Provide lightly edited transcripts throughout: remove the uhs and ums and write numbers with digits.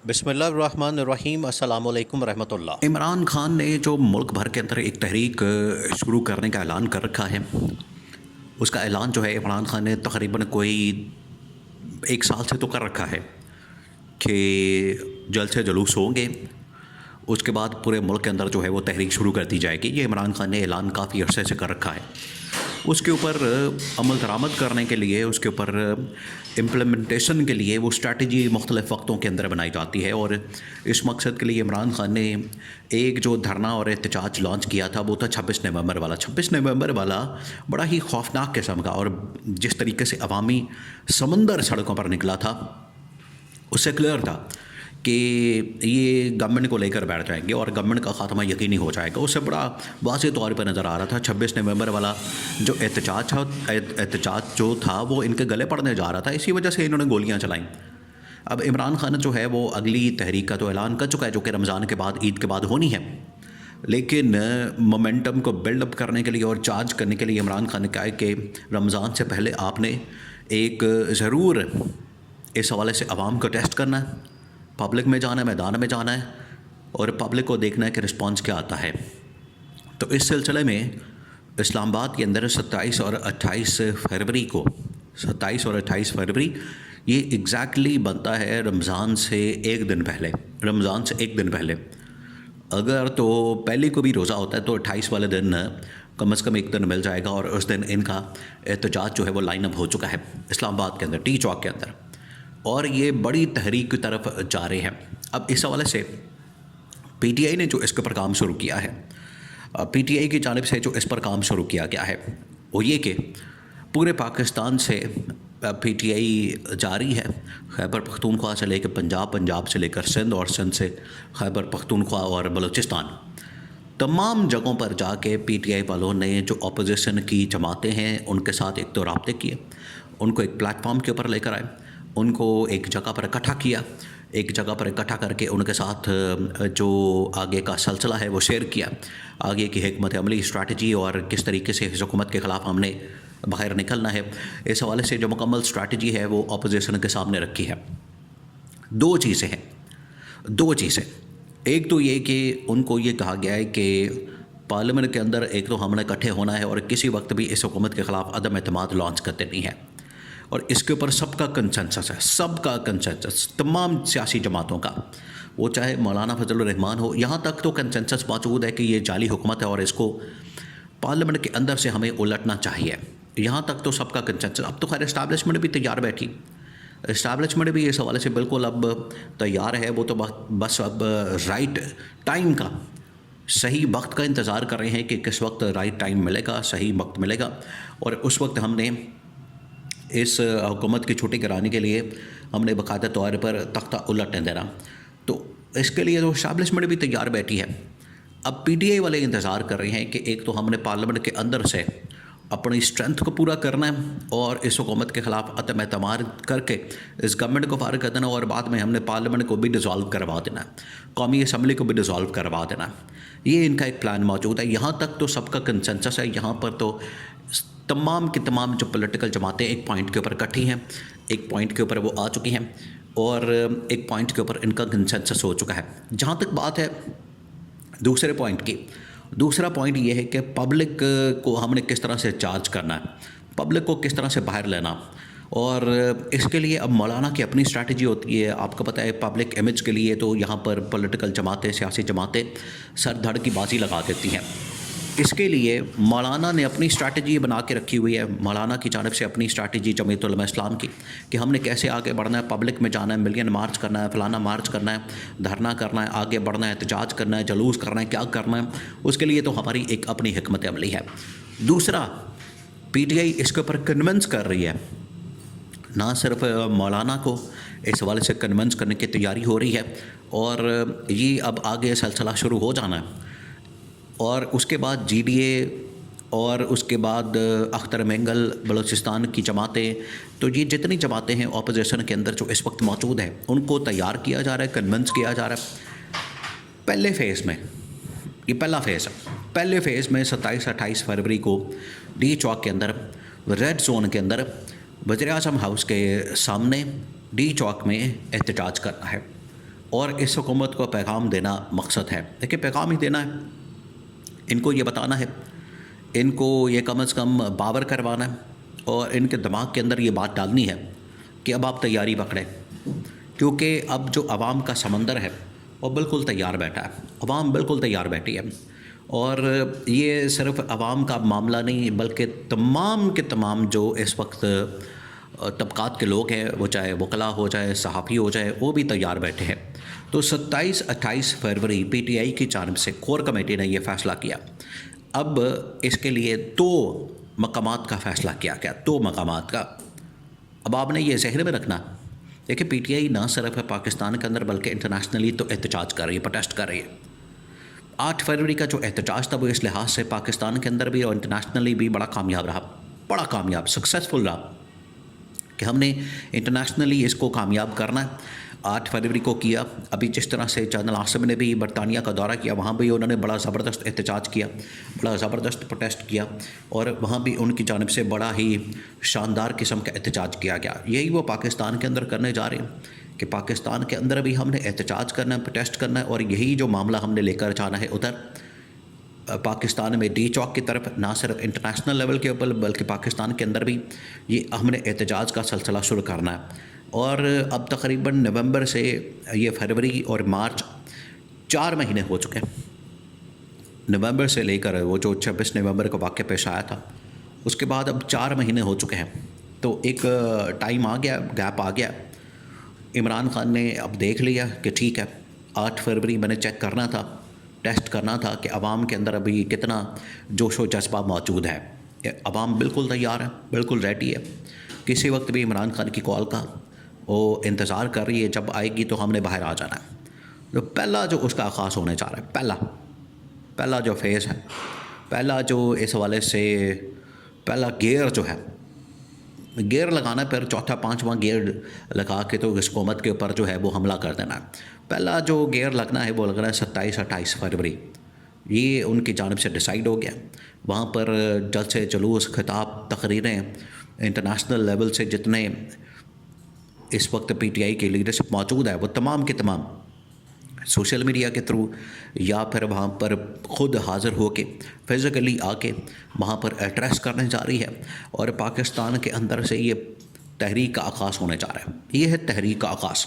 بسم اللہ الرحمن الرحیم، السلام علیکم ورحمۃ اللہ۔ عمران خان نے جو ملک بھر کے اندر ایک تحریک شروع کرنے کا اعلان کر رکھا ہے، اس کا اعلان جو ہے عمران خان نے تقریباً کوئی 1 سال سے تو کر رکھا ہے کہ جلد سے جلوس ہوں گے، اس کے بعد پورے ملک کے اندر جو ہے وہ تحریک شروع کر دی جائے گی۔ یہ عمران خان نے اعلان کافی عرصے سے کر رکھا ہے۔ اس کے اوپر عمل درآمد کرنے کے لیے، اس کے اوپر امپلیمنٹیشن کے لیے وہ اسٹریٹجی مختلف وقتوں کے اندر بنائی جاتی ہے، اور اس مقصد کے لیے عمران خان نے ایک جو دھرنا اور احتجاج لانچ کیا تھا وہ تھا 26 نومبر والا۔ 26 نومبر والا بڑا ہی خوفناک قسم کا، اور جس طریقے سے عوامی سمندر سڑکوں پر نکلا تھا اس سے کلیئر تھا کہ یہ گورنمنٹ کو لے کر بیٹھ جائیں گے اور گورنمنٹ کا خاتمہ یقینی ہو جائے گا۔ اس سے بڑا واضح طور پہ نظر آ رہا تھا 26 نومبر والا جو احتجاج جو تھا وہ ان کے گلے پڑنے جا رہا تھا، اسی وجہ سے انہوں نے گولیاں چلائیں۔ اب عمران خان جو ہے وہ اگلی تحریک کا تو اعلان کر چکا ہے، جو کہ رمضان کے بعد، عید کے بعد ہونی ہے، لیکن مومنٹم کو بلڈ اپ کرنے کے لیے اور چارج کرنے کے لیے عمران خان نے کہا ہے کہ رمضان سے پہلے آپ نے ایک ضرور اس حوالے سے عوام کو ٹیسٹ کرنا ہے، پبلک میں جانا ہے، میدان میں جانا ہے، اور پبلک کو دیکھنا ہے کہ رسپانس کیا آتا ہے۔ تو اس سلسلے میں اسلام آباد کے اندر 27 اور 28 فروری کو، 27 اور 28 فروری یہ ایگزیکٹلی بنتا ہے رمضان سے ایک دن پہلے۔ اگر تو پہلے کو بھی روزہ ہوتا ہے تو 28 والے دن کم از کم ایک دن مل جائے گا، اور اس دن ان کا احتجاج جو ہے وہ لائن اپ ہو چکا ہے اسلام آباد کے اندر، ٹی چوک کے اندر، اور یہ بڑی تحریک کی طرف جا رہے ہیں۔ اب اس حوالے سے پی ٹی آئی نے جو اس کے پر کام شروع کیا ہے، پی ٹی آئی کی جانب سے جو اس پر کام شروع کیا گیا ہے وہ یہ کہ پورے پاکستان سے پی ٹی آئی جاری ہے، خیبر پختونخوا سے لے کے پنجاب، پنجاب سے لے کر سندھ، اور سندھ سے خیبر پختونخوا اور بلوچستان، تمام جگہوں پر جا کے پی ٹی آئی والوں نے جو اپوزیشن کی جماعتیں ہیں ان کے ساتھ ایک تو رابطے کیے، ان کو ایک پلیٹ فارم کے اوپر لے کر آئے، ان کو ایک جگہ پر اکٹھا کیا، ایک جگہ پر اکٹھا کر کے ان کے ساتھ جو آگے کا سلسلہ ہے وہ شیئر کیا، آگے کی حکمت عملی، اسٹریٹجی، اور کس طریقے سے اس حکومت کے خلاف ہم نے باہر نکلنا ہے، اس حوالے سے جو مکمل اسٹریٹجی ہے وہ اپوزیشن کے سامنے رکھی ہے۔ دو چیزیں ایک تو یہ کہ ان کو یہ کہا گیا ہے کہ پارلیمنٹ کے اندر ایک تو ہم نے اکٹھے ہونا ہے اور کسی وقت بھی اس حکومت کے خلاف عدم اعتماد لانچ کر دینی ہے، اور اس کے اوپر سب کا کنسنسس تمام سیاسی جماعتوں کا، وہ چاہے مولانا فضل الرحمان ہو، یہاں تک تو کنسنسس موجود ہے کہ یہ جعلی حکومت ہے اور اس کو پارلیمنٹ کے اندر سے ہمیں الٹنا چاہیے، یہاں تک تو سب کا کنسنسس۔ اب تو خیر اسٹیبلشمنٹ بھی تیار بیٹھی، اسٹیبلشمنٹ بھی اس حوالے سے بالکل اب تیار ہے، وہ تو بس اب رائٹ ٹائم کا، صحیح وقت کا انتظار کر رہے ہیں کہ کس وقت رائٹ ٹائم ملے گا، صحیح وقت ملے گا، اور اس وقت ہم نے اس حکومت کی چھٹی کرانے کے لیے ہم نے باقاعدہ طور پر تختہ الٹنے دینا، تو اس کے لیے تو اسٹیبلشمنٹ بھی تیار بیٹھی ہے۔ اب پی ٹی آئی والے انتظار کر رہے ہیں کہ ایک تو ہم نے پارلیمنٹ کے اندر سے اپنی اسٹرینتھ کو پورا کرنا ہے اور اس حکومت کے خلاف عدم اعتماد کر کے اس گورنمنٹ کو فارغ کر دینا، اور بعد میں ہم نے پارلیمنٹ کو بھی ڈیزالو کروا دینا ہے، قومی اسمبلی کو بھی ڈیزالو کروا دینا ہے۔ یہ ان کا ایک پلان موجود ہے، یہاں تک تو سب کا کنسنسس ہے، یہاں پر تو تمام کی تمام جو پولیٹیکل جماعتیں ایک پوائنٹ کے اوپر اکٹھی ہیں، ایک پوائنٹ کے اوپر وہ آ چکی ہیں، اور ایک پوائنٹ کے اوپر ان کا کنسنسس ہو چکا ہے۔ جہاں تک بات ہے دوسرے پوائنٹ کی، دوسرا پوائنٹ یہ ہے کہ پبلک کو ہم نے کس طرح سے چارج کرنا ہے، پبلک کو کس طرح سے باہر لینا، اور اس کے لیے اب مولانا کی اپنی اسٹریٹجی ہوتی ہے۔ آپ کو پتہ ہے پبلک امیج کے لیے تو یہاں پر پولیٹیکل جماعتیں، سیاسی جماعتیں سر دھڑ کی بازی لگا دیتی ہیں، اس کے لیے مولانا نے اپنی اسٹریٹجی بنا کے رکھی ہوئی ہے، مولانا کی جانب سے اپنی اسٹریٹجی جمعیت علماء اسلام کی، کہ ہم نے کیسے آگے بڑھنا ہے، پبلک میں جانا ہے، ملین مارچ کرنا ہے، فلانا مارچ کرنا ہے، دھرنا کرنا ہے، آگے بڑھنا ہے، احتجاج کرنا ہے، جلوس کرنا ہے، کیا کرنا ہے، اس کے لیے تو ہماری ایک اپنی حکمت عملی ہے۔ دوسرا، پی ٹی آئی اس کے اوپر کنونس کر رہی ہے، نہ صرف مولانا کو اس حوالے سے کنونس کرنے کی تیاری ہو رہی ہے، اور یہ اب آگے سلسلہ شروع ہو جانا ہے، اور اس کے بعد جی ڈی اے، اور اس کے بعد اختر مینگل، بلوچستان کی جماعتیں، تو یہ جتنی جماعتیں ہیں اپوزیشن کے اندر جو اس وقت موجود ہیں ان کو تیار کیا جا رہا ہے، کنونس کیا جا رہا ہے۔ پہلے فیز میں، یہ پہلا فیز ہے، پہلے فیز میں 27-28 فروری کو ڈی چوک کے اندر، ریڈ زون کے اندر، وزیر اعظم ہاؤس کے سامنے ڈی چوک میں احتجاج کرنا ہے، اور اس حکومت کو پیغام دینا مقصد ہے. دیکھیں پیغام ہی دینا ہے, ان کو یہ بتانا ہے, ان کو یہ کم از کم باور کروانا ہے اور ان کے دماغ کے اندر یہ بات ڈالنی ہے کہ اب آپ تیاری پکڑیں, کیونکہ اب جو عوام کا سمندر ہے وہ بالکل تیار بیٹھا ہے. عوام بالکل تیار بیٹھی ہے, اور یہ صرف عوام کا معاملہ نہیں بلکہ تمام کے تمام جو اس وقت طبقات کے لوگ ہیں, وہ چاہے وکلاء ہو جائے, صحافی ہو جائے, وہ بھی تیار بیٹھے ہیں. تو 27-28 فروری پی ٹی آئی کی جانب سے کور کمیٹی نے یہ فیصلہ کیا. اب اس کے لیے 2 مقامات کا فیصلہ کیا گیا, 2 مقامات کا. اب آپ نے یہ ذہن میں رکھنا, دیکھیں پی ٹی آئی نہ صرف پاکستان کے اندر بلکہ انٹرنیشنلی تو احتجاج کر رہی ہے, پروٹیسٹ کر رہی ہے. 8 فروری کا جو احتجاج تھا وہ اس لحاظ سے پاکستان کے اندر بھی اور انٹرنیشنلی بھی بڑا کامیاب رہا, بڑا کامیاب, سکسیزفل رہا, کہ ہم نے انٹرنیشنلی اس کو کامیاب کرنا ہے. 8 فروری کو کیا. ابھی جس طرح سے جنرل عاصم نے بھی برطانیہ کا دورہ کیا, وہاں بھی انہوں نے بڑا زبردست احتجاج کیا, بڑا زبردست پروٹیسٹ کیا, اور وہاں بھی ان کی جانب سے بڑا ہی شاندار قسم کا احتجاج کیا گیا. یہی وہ پاکستان کے اندر کرنے جا رہے ہیں کہ پاکستان کے اندر بھی ہم نے احتجاج کرنا ہے, پروٹیسٹ کرنا ہے, اور یہی جو معاملہ ہم نے لے کر جانا ہے ادھر پاکستان میں ڈی چوک کی طرف, نہ صرف انٹرنیشنل لیول کے اوپر بلکہ پاکستان کے اندر بھی یہ ہم نے احتجاج کا سلسلہ شروع کرنا ہے. اور اب تقریباً نومبر سے یہ فروری اور مارچ 4 مہینے ہو چکے ہیں. نومبر سے لے کر وہ جو 26 نومبر کو واقعہ پیش آیا تھا, اس کے بعد اب 4 مہینے ہو چکے ہیں. تو ایک ٹائم آ گیا, گیپ آ گیا. عمران خان نے اب دیکھ لیا کہ ٹھیک ہے 8 فروری میں نے چیک کرنا تھا, ٹیسٹ کرنا تھا کہ عوام کے اندر ابھی کتنا جوش و جذبہ موجود ہے. عوام بالکل تیار ہے, بالکل ریڈی ہے. کسی وقت بھی عمران خان کی کال کا وہ انتظار کر رہی ہے, جب آئے گی تو ہم نے باہر آ جانا ہے. تو پہلا جو اس کا آغاز ہونے جا رہا ہے, پہلا جو فیز ہے, پہلا جو اس حوالے سے پہلا گیئر جو ہے, گیئر لگانا, پھر چوتھا 5واں گیئر لگا کے تو اس حکومت کے اوپر جو ہے وہ حملہ کر دینا ہے. پہلا جو گیئر لگنا ہے وہ لگنا ہے 27-28 فروری. یہ ان کی جانب سے ڈیسائیڈ ہو گیا. وہاں پر جلسے, جلوس, خطاب, تقریریں انٹرنیشنل لیول سے جتنے اس وقت پی ٹی آئی کی لیڈرشپ موجود ہے وہ تمام کے تمام سوشل میڈیا کے تھرو یا پھر وہاں پر خود حاضر ہو کے فزیکلی آ کے وہاں پر ایڈریس کرنے جا رہی ہے. اور پاکستان کے اندر سے یہ تحریک کا آغاز ہونے جا رہا ہے. یہ ہے تحریک کا آغاز.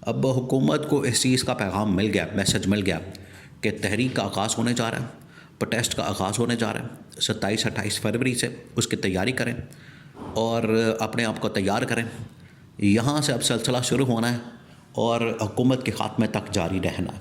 اب حکومت کو اس چیز کا پیغام مل گیا, میسج مل گیا کہ تحریک کا آغاز ہونے جا رہا ہے, پروٹیسٹ کا آغاز ہونے جا رہا ہے. 27-28 فروری سے اس کی تیاری کریں اور اپنے آپ کو تیار کریں. یہاں سے اب سلسلہ شروع ہونا ہے اور حکومت کے خاتمے تک جاری رہنا.